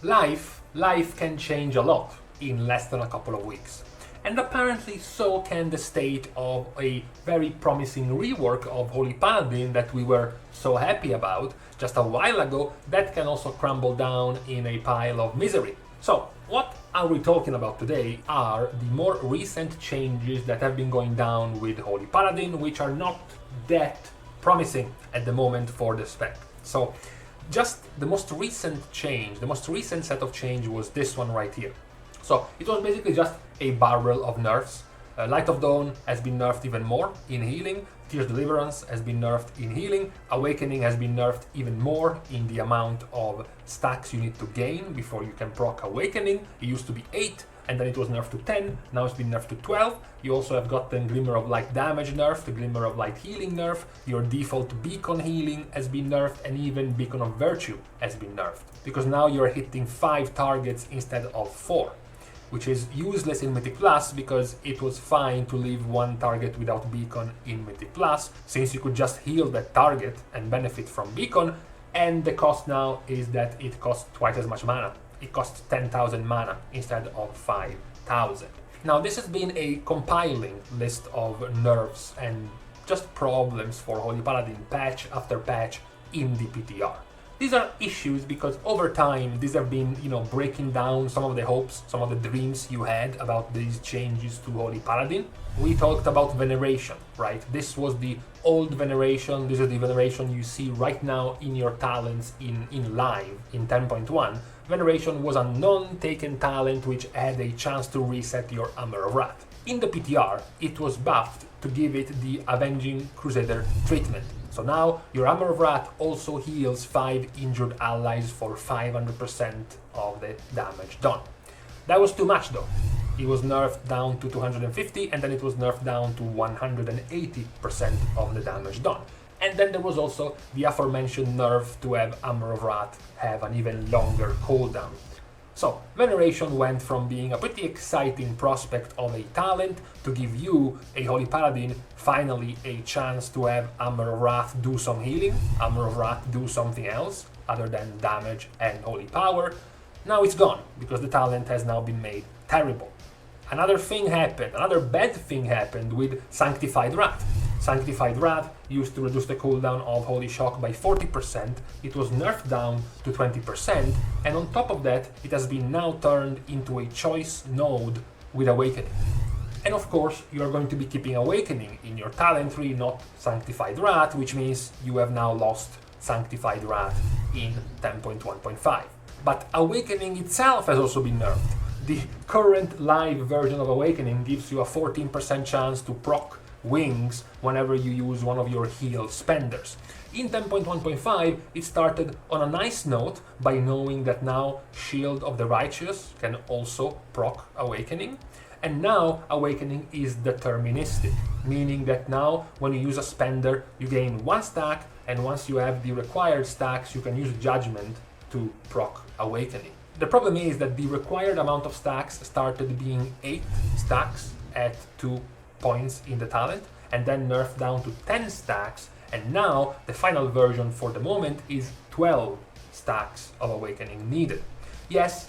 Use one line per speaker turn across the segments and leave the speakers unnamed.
Life can change a lot in less than a couple of weeks. And apparently so can the state of a very promising rework of Holy Paladin that we were so happy about just a while ago, that can also crumble down in a pile of misery. So, what are we talking about today are the more recent changes that have been going down with Holy Paladin, which are not that promising at the moment for the spec. So, just the most recent change, the most recent set of change was this one right here. So it was basically just a barrel of nerfs. Light of Dawn has been nerfed even more in healing, Tears Deliverance has been nerfed in healing, Awakening has been nerfed even more in the amount of stacks you need to gain before you can proc Awakening. It used to be 8, and then it was nerfed to 10, now it's been nerfed to 12. You also have gotten Glimmer of Light damage nerf, the Glimmer of Light healing nerf, your default Beacon healing has been nerfed, and even Beacon of Virtue has been nerfed. Because now you're hitting 5 targets instead of 4. Which is useless in Mythic Plus because it was fine to leave one target without Beacon in Mythic Plus, since you could just heal that target and benefit from Beacon, and the cost now is that it costs twice as much mana. It costs 10,000 mana instead of 5,000. Now this has been a compiling list of nerfs and just problems for Holy Paladin patch after patch in the PTR. These are issues because over time these have been, breaking down some of the hopes, some of the dreams you had about these changes to Holy Paladin. We talked about Veneration, right? This was the old Veneration, this is the Veneration you see right now in your talents in live in 10.1. Veneration was a non-taken talent which had a chance to reset your Armor of Wrath. In the PTR, it was buffed to give it the Avenging Crusader treatment. So now your Armor of Wrath also heals 5 injured allies for 500% of the damage done. That was too much though. It was nerfed down to 250 and then it was nerfed down to 180% of the damage done. And then there was also the aforementioned nerf to have Armor of Wrath have an even longer cooldown. So, Veneration went from being a pretty exciting prospect of a talent to give you, a Holy Paladin, finally a chance to have Armor of Wrath do some healing, Armor of Wrath do something else other than damage and holy power. Now it's gone, because the talent has now been made terrible. Another bad thing happened with Sanctified Wrath. Sanctified Wrath used to reduce the cooldown of Holy Shock by 40%, it was nerfed down to 20%, and on top of that, it has been now turned into a choice node with Awakening. And of course, you are going to be keeping Awakening in your talent tree, not Sanctified Wrath, which means you have now lost Sanctified Wrath in 10.1.5. But Awakening itself has also been nerfed. The current live version of Awakening gives you a 14% chance to proc wings whenever you use one of your heal spenders. In 10.1.5 it started on a nice note by knowing that now Shield of the Righteous can also proc Awakening, and now Awakening is deterministic, meaning that now when you use a spender you gain 1 stack, and once you have the required stacks you can use Judgment to proc Awakening. The problem is that the required amount of stacks started being 8 stacks at 2 points in the talent, and then nerfed down to 10 stacks, and now the final version for the moment is 12 stacks of Awakening needed. Yes,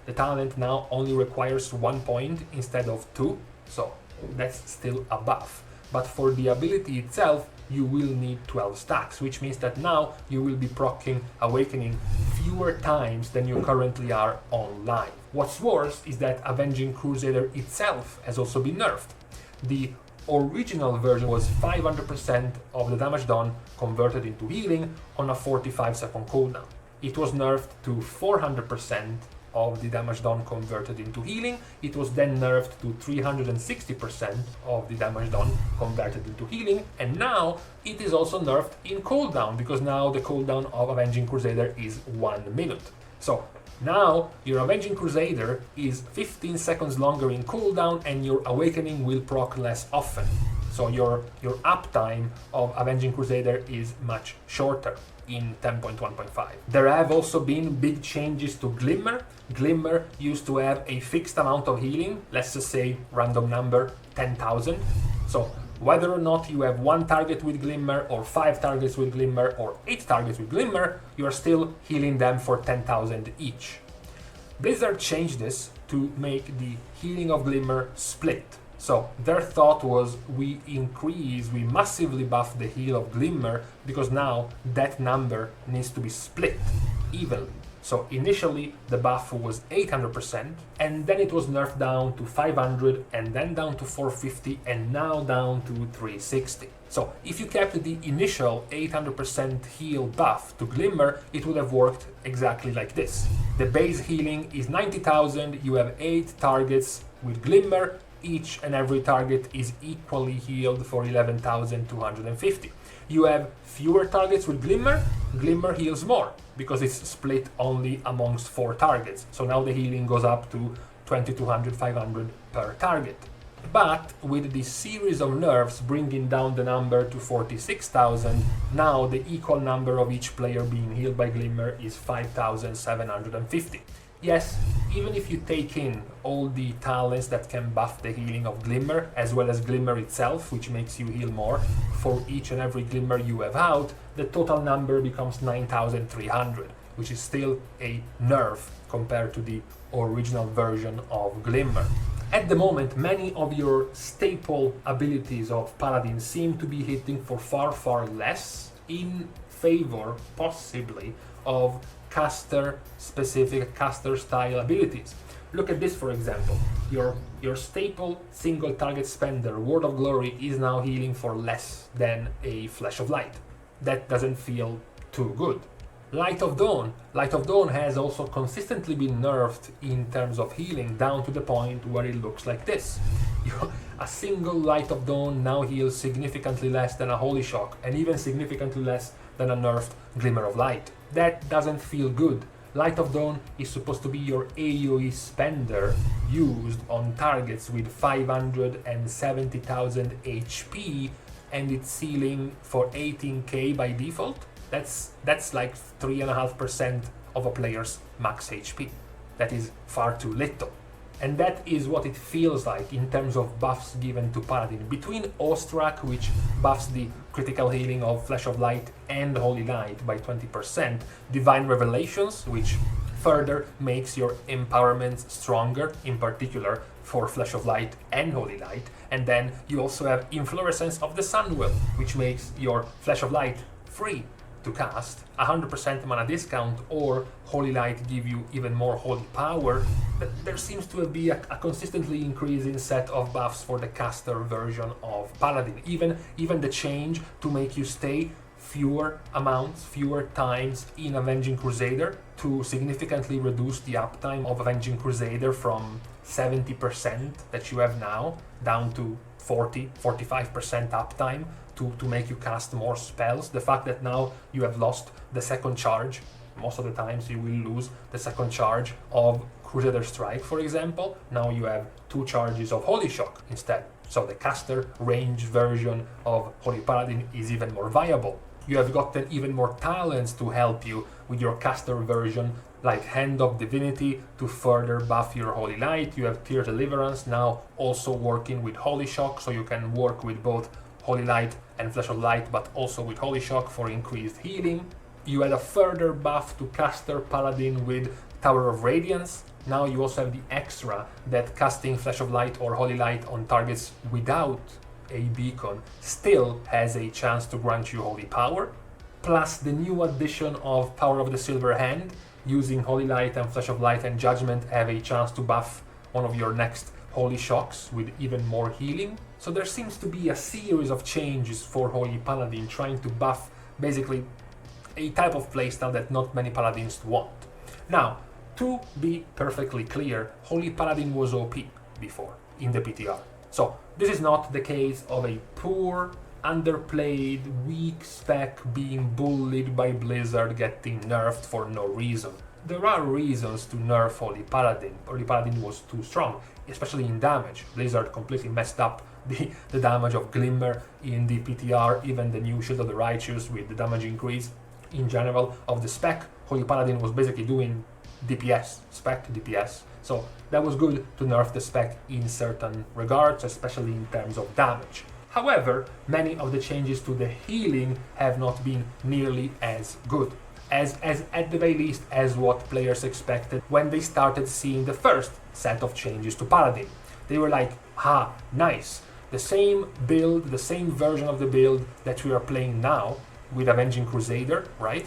the talent now only requires 1 point instead of 2, so that's still a buff. But for the ability itself, you will need 12 stacks, which means that now you will be proccing Awakening fewer times than you currently are on live. What's worse is that Avenging Crusader itself has also been nerfed. The original version was 500% of the damage done converted into healing on a 45-second cooldown. It was nerfed to 400% of the damage done converted into healing. It was then nerfed to 360% of the damage done converted into healing, and now it is also nerfed in cooldown, because now the cooldown of Avenging Crusader is 1 minute. So now your Avenging Crusader is 15 seconds longer in cooldown, and your Awakening will proc less often. So your uptime of Avenging Crusader is much shorter in 10.1.5. There have also been big changes to Glimmer. Glimmer used to have a fixed amount of healing, let's just say random number 10,000. So whether or not you have 1 target with Glimmer, or 5 targets with Glimmer, or 8 targets with Glimmer, you are still healing them for 10,000 each. Blizzard changed this to make the healing of Glimmer split. So their thought was we massively buff the heal of Glimmer because now that number needs to be split evenly. So initially the buff was 800% and then it was nerfed down to 500 and then down to 450 and now down to 360. So if you kept the initial 800% heal buff to Glimmer, it would have worked exactly like this. The base healing is 90,000, you have 8 targets with Glimmer, each and every target is equally healed for 11,250. You have fewer targets with Glimmer, Glimmer heals more because it's split only amongst 4 targets. So now the healing goes up to 2,200, 500 per target. But with this series of nerfs bringing down the number to 46,000, now the equal number of each player being healed by Glimmer is 5,750. Yes, even if you take in all the talents that can buff the healing of Glimmer, as well as Glimmer itself, which makes you heal more, for each and every Glimmer you have out, the total number becomes 9,300, which is still a nerf compared to the original version of Glimmer. At the moment, many of your staple abilities of Paladin seem to be hitting for far less, in favor, possibly, of caster-specific, caster-style abilities. Look at this, for example. Your staple single target spender, Word of Glory, is now healing for less than a Flash of Light. That doesn't feel too good. Light of Dawn has also consistently been nerfed in terms of healing down to the point where it looks like this. A single Light of Dawn now heals significantly less than a Holy Shock and even significantly less than a nerfed Glimmer of Light. That doesn't feel good. Light of Dawn is supposed to be your AoE spender used on targets with 570,000 HP and it's ceiling for 18k by default. That's like 3.5% of a player's max HP. That is far too little. And that is what it feels like in terms of buffs given to Paladin. Between Awestruck, which buffs the critical healing of Flash of Light and Holy Light by 20%, Divine Revelations, which further makes your empowerment stronger, in particular for Flash of Light and Holy Light, and then you also have Inflorescence of the Sunwell, which makes your Flash of Light free to cast, 100% mana discount, or Holy Light give you even more holy power. There seems to be a consistently increasing set of buffs for the caster version of Paladin. Even the change to make you stay fewer times in Avenging Crusader to significantly reduce the uptime of Avenging Crusader from 70% that you have now down to 45% uptime to make you cast more spells. The fact that now you have lost the second charge, most of the times you will lose the second charge of Crusader Strike, for example. Now you have 2 charges of Holy Shock instead. So the caster range version of Holy Paladin is even more viable. You have gotten even more talents to help you with your caster version, like Hand of Divinity to further buff your Holy Light. You have Tear Deliverance now also working with Holy Shock, so you can work with both Holy Light and Flash of Light, but also with Holy Shock for increased healing. You had a further buff to caster Paladin with Tower of Radiance. Now you also have the extra that casting Flash of Light or Holy Light on targets without a beacon still has a chance to grant you holy power. Plus the new addition of Power of the Silver Hand, using Holy Light and Flash of Light and Judgment have a chance to buff one of your next Holy Shocks with even more healing. So there seems to be a series of changes for Holy Paladin, trying to buff basically a type of playstyle that not many Paladins want. Now, to be perfectly clear, Holy Paladin was OP before in the PTR. So this is not the case of a poor, underplayed, weak spec being bullied by Blizzard getting nerfed for no reason. There are reasons to nerf Holy Paladin. Holy Paladin was too strong, especially in damage. Blizzard completely messed up the damage of Glimmer in the PTR, even the new Shield of the Righteous with the damage increase in general of the spec. Holy Paladin was basically doing DPS, spec DPS. So that was good to nerf the spec in certain regards, especially in terms of damage. However, many of the changes to the healing have not been nearly as good. as at the very least as what players expected when they started seeing the first set of changes to Paladin. They were like, nice, the same build, the same version of the build that we are playing now with Avenging Crusader, right?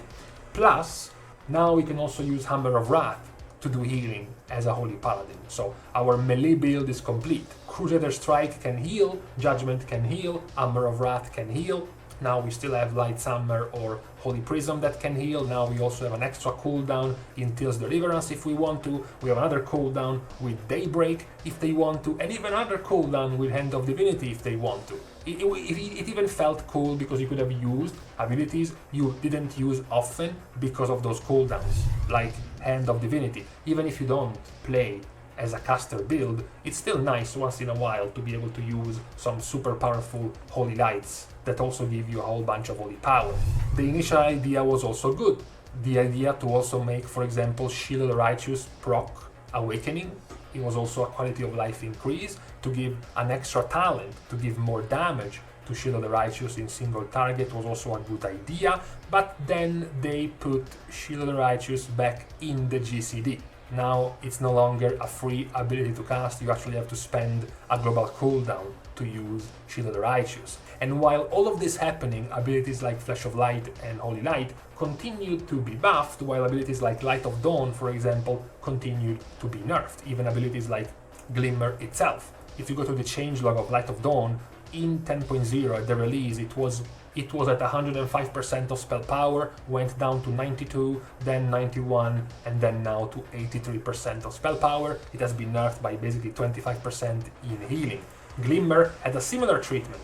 Plus, now we can also use Hammer of Wrath to do healing as a Holy Paladin. So our melee build is complete. Crusader Strike can heal, Judgment can heal, Hammer of Wrath can heal. Now we still have Light Hammer or Holy Prism that can heal. Now we also have an extra cooldown in Till's Deliverance if we want to. We have another cooldown with Daybreak if they want to, and even another cooldown with Hand of Divinity if they want to. It even felt cool because you could have used abilities you didn't use often because of those cooldowns, like Hand of Divinity. Even if you don't play as a caster build, it's still nice once in a while to be able to use some super powerful Holy Lights that also give you a whole bunch of holy power. The initial idea was also good. The idea to also make, for example, Shield of the Righteous proc Awakening. It was also a quality of life increase to give an extra talent, to give more damage to Shield of the Righteous in single target was also a good idea, but then they put Shield of the Righteous back in the GCD. Now it's no longer a free ability to cast, you actually have to spend a global cooldown to use Shield of the Righteous. And while all of this happening, abilities like Flash of Light and Holy Light continued to be buffed, while abilities like Light of Dawn, for example, continued to be nerfed. Even abilities like Glimmer itself. If you go to the changelog of Light of Dawn, in 10.0 at the release, it was at 105% of spell power, went down to 92, then 91, and then now to 83% of spell power. It has been nerfed by basically 25% in healing. Glimmer had a similar treatment.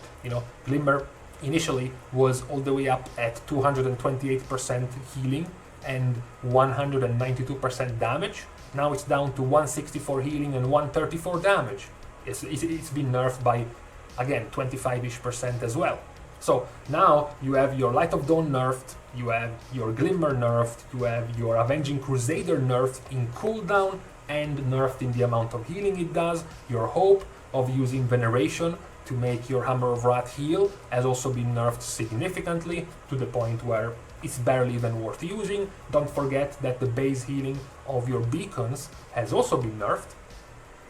Glimmer initially was all the way up at 228% healing and 192% damage. Now it's down to 164 healing and 134 damage. It's been nerfed by, again, 25-ish% as well. So now you have your Light of Dawn nerfed, you have your Glimmer nerfed, you have your Avenging Crusader nerfed in cooldown and nerfed in the amount of healing it does. Your hope of using Veneration to make your Hammer of Wrath heal has also been nerfed significantly to the point where it's barely even worth using. Don't forget that the base healing of your beacons has also been nerfed,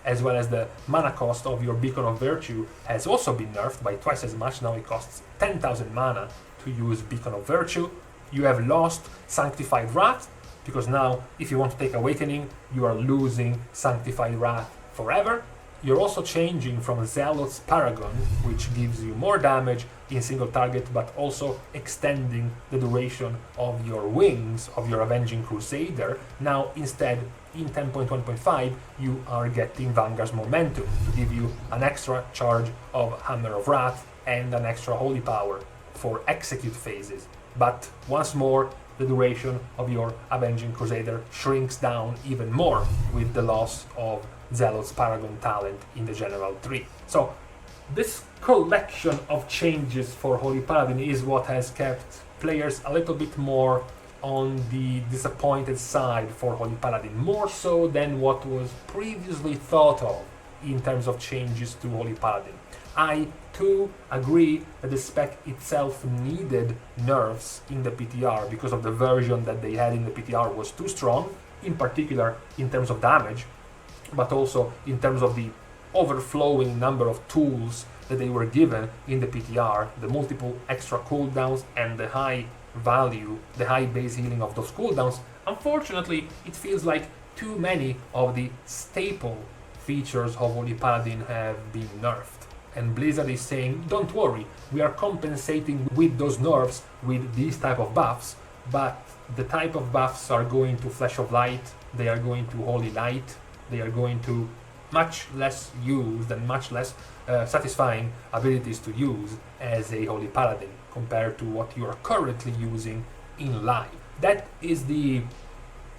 as well as the mana cost of your Beacon of Virtue has also been nerfed by twice as much. Now it costs 10,000 mana to use Beacon of Virtue. You have lost Sanctified Wrath, because now if you want to take Awakening, you are losing Sanctified Wrath forever. You're also changing from Zealot's Paragon, which gives you more damage in single target, but also extending the duration of your wings of your Avenging Crusader. Now instead, in 10.1.5, you are getting Vanguard's Momentum to give you an extra charge of Hammer of Wrath and an extra Holy Power for execute phases. But once more, the duration of your Avenging Crusader shrinks down even more with the loss of Zealot's Paragon talent in the General 3. So this collection of changes for Holy Paladin is what has kept players a little bit more on the disappointed side for Holy Paladin, more so than what was previously thought of in terms of changes to Holy Paladin. I too agree that the spec itself needed nerfs in the PTR because of the version that they had in the PTR was too strong, in particular in terms of damage, but also in terms of the overflowing number of tools that they were given in the PTR, the multiple extra cooldowns and the high value, the high base healing of those cooldowns. Unfortunately, it feels like too many of the staple features of Holy Paladin have been nerfed. And Blizzard is saying, don't worry, we are compensating with those nerfs with these type of buffs, but the type of buffs are going to Flash of Light, they are going to Holy Light, they are going to much less used and much less satisfying abilities to use as a Holy Paladin compared to what you are currently using in live. That is the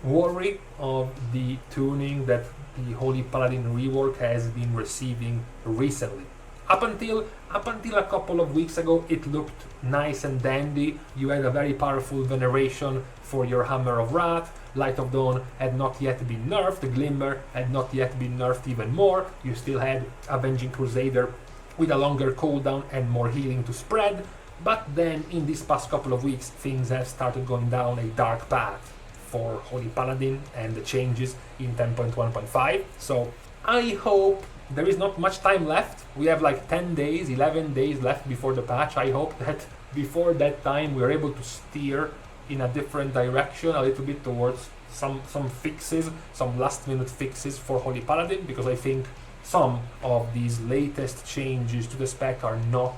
worry of the tuning that the Holy Paladin rework has been receiving recently. Up until a couple of weeks ago, it looked nice and dandy. You had a very powerful veneration for your Hammer of Wrath. Light of Dawn had not yet been nerfed. The Glimmer had not yet been nerfed even more. You still had Avenging Crusader with a longer cooldown and more healing to spread. But then in these past couple of weeks, things have started going down a dark path for Holy Paladin and the changes in 10.1.5. So I hope there is not much time left. We have like 10 days, 11 days left before the patch. I hope that before that time we're able to steer in a different direction, a little bit towards some fixes, some last minute fixes for Holy Paladin, because I think some of these latest changes to the spec are not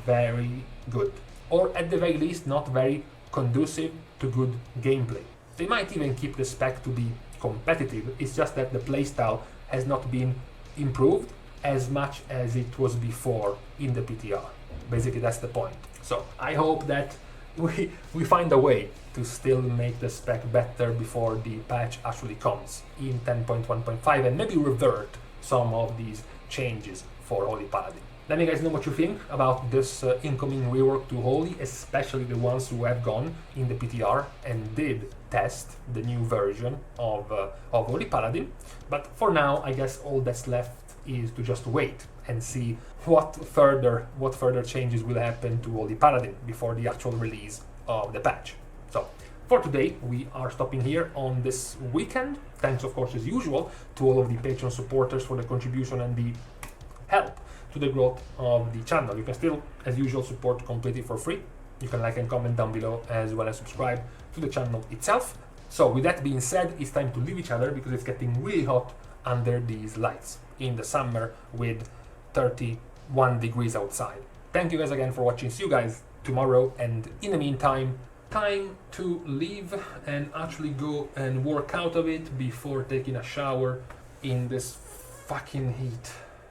very good, or at the very least not very conducive to good gameplay. They might even keep the spec to be competitive, it's just that the playstyle has not been improved as much as it was before in the PTR. Basically that's the point. So I hope that we find a way to still make the spec better before the patch actually comes in 10.1.5 and maybe revert some of these changes for Holy Paladin. Let me guys know what you think about this incoming rework to Holy, especially the ones who have gone in the PTR and did test the new version of Holy Paladin. But for now, I guess all that's left is to just wait and see what further changes will happen to Holy Paladin before the actual release of the patch. So for today, we are stopping here on this weekend. Thanks, of course, as usual, to all of the Patreon supporters for the contribution and the help to the growth of the channel. You can still, as usual, support completely for free. You can like and comment down below, as well as subscribe to the channel itself. So with that being said, it's time to leave each other because it's getting really hot under these lights in the summer with 31 degrees outside. Thank you guys again for watching. See you guys tomorrow, and in the meantime, time to leave and actually go and work out a bit before taking a shower in this fucking heat.